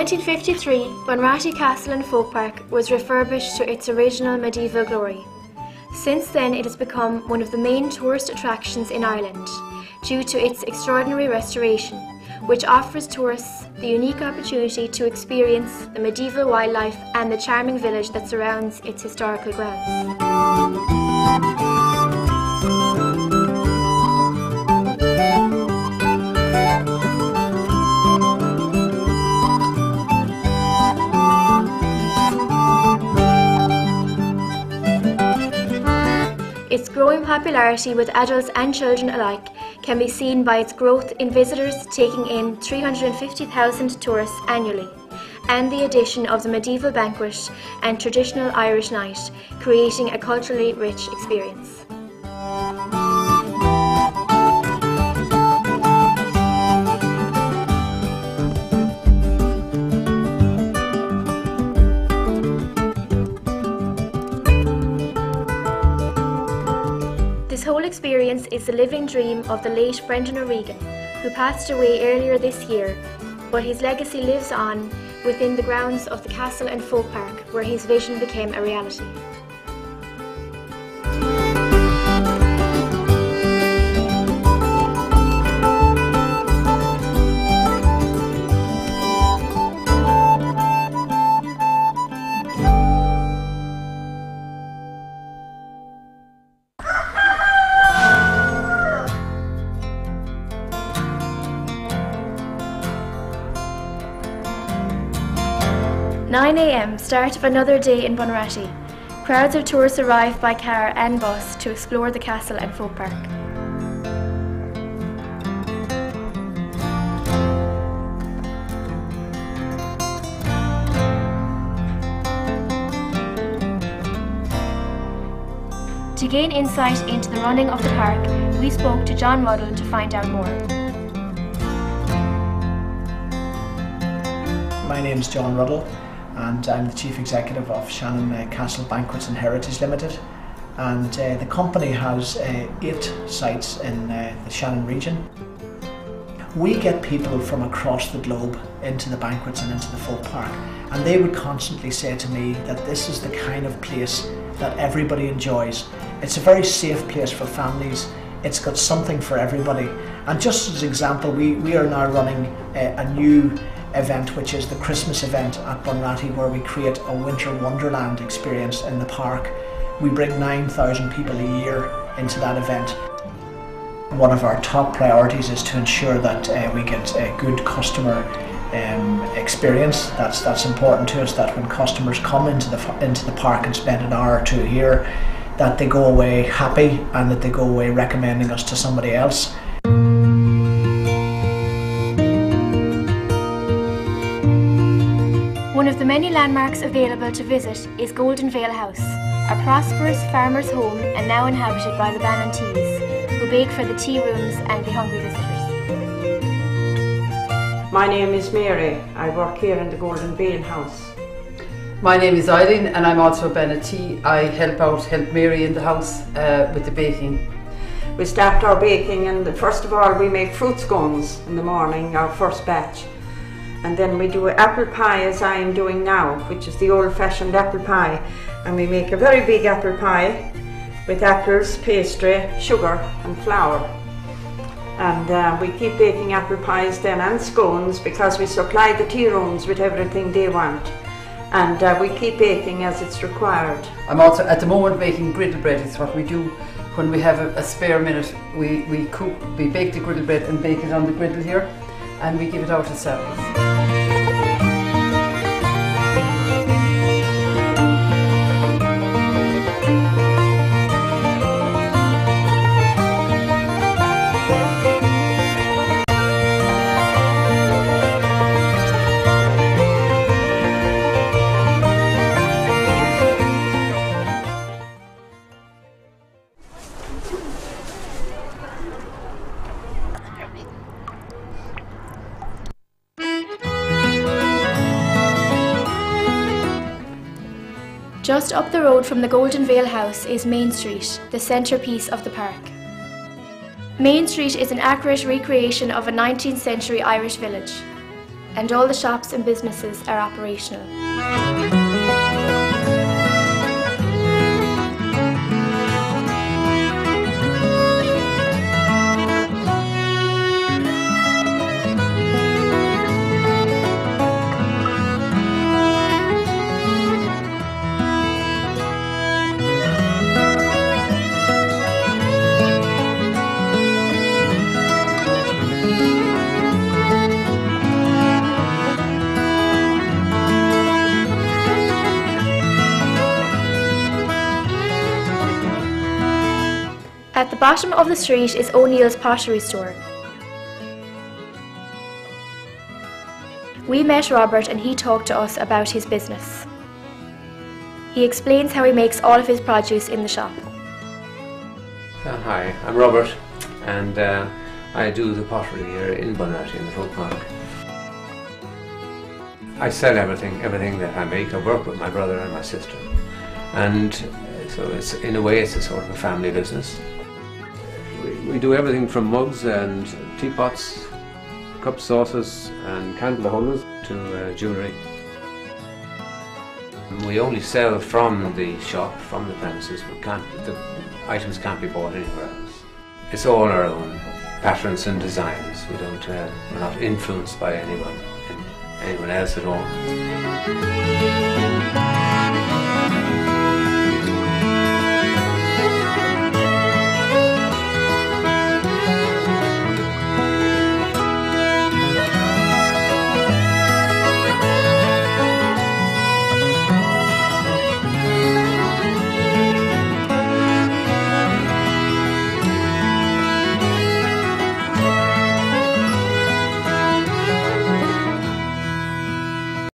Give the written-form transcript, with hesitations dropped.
1953, Bunratty Castle and Folk Park was refurbished to its original medieval glory. Since then it has become one of the main tourist attractions in Ireland due to its extraordinary restoration, which offers tourists the unique opportunity to experience the medieval wildlife and the charming village that surrounds its historical grounds. Its growing popularity with adults and children alike can be seen by its growth in visitors taking in 350,000 tourists annually, and the addition of the medieval banquet and traditional Irish night, creating a culturally rich experience. This whole experience is the living dream of the late Brendan O'Regan, who passed away earlier this year, but his legacy lives on within the grounds of the Castle and Folk Park, where his vision became a reality. "9 a.m, start of another day in Bunratty. Crowds of tourists arrive by car and bus to explore the castle and folk park. To gain insight into the running of the park, we spoke to John Ruddle to find out more. My name is John Ruddle, and I'm the Chief Executive of Shannon Castle Banquets and Heritage Limited, and the company has 8 sites in the Shannon region. We get people from across the globe into the banquets and into the folk park, and they would constantly say to me that this is the kind of place that everybody enjoys. It's a very safe place for families. It's got something for everybody. And just as an example, we are now running a new event, which is the Christmas event at Bunratty, where we create a winter wonderland experience in the park. We bring 9,000 people a year into that event. One of our top priorities is to ensure that we get a good customer experience. That's important to us, that when customers come into the park and spend an hour or two here, that they go away happy and that they go away recommending us to somebody else. One of the many landmarks available to visit is Golden Vale House, a prosperous farmer's home and now inhabited by the Ballontees, who bake for the tea rooms and the hungry visitors. My name is Mary. I work here in the Golden Vale House. My name is Eileen and I'm also a Ballontea. I help Mary in the house with the baking. We start our baking, and first of all we make fruit scones in the morning, our first batch. And then we do apple pie, as I am doing now, which is the old-fashioned apple pie. And we make a very big apple pie with apples, pastry, sugar and flour. And we keep baking apple pies then and scones, because we supply the tea rooms with everything they want. And we keep baking as it's required. I'm also at the moment baking griddle bread. It's what we do when we have a spare minute. We bake the griddle bread and bake it on the griddle here, and we give it out as service. Just up the road from the Golden Vale House is Main Street, the centrepiece of the park. Main Street is an accurate recreation of a 19th century Irish village. and all the shops and businesses are operational. At the bottom of the street is O'Neill's pottery store. We met Robert and he talked to us about his business. He explains how he makes all of his produce in the shop. Hi, I'm Robert and I do the pottery here in Bunratty in the Folk Park. I sell everything that I make. I work with my brother and my sister, and so it's, in a way, it's a sort of a family business. We do everything from mugs and teapots, cup saucers and candle holders to jewellery. We only sell from the shop, from the premises. The items can't be bought anywhere else. It's all our own patterns and designs. We're not influenced by anyone else at all.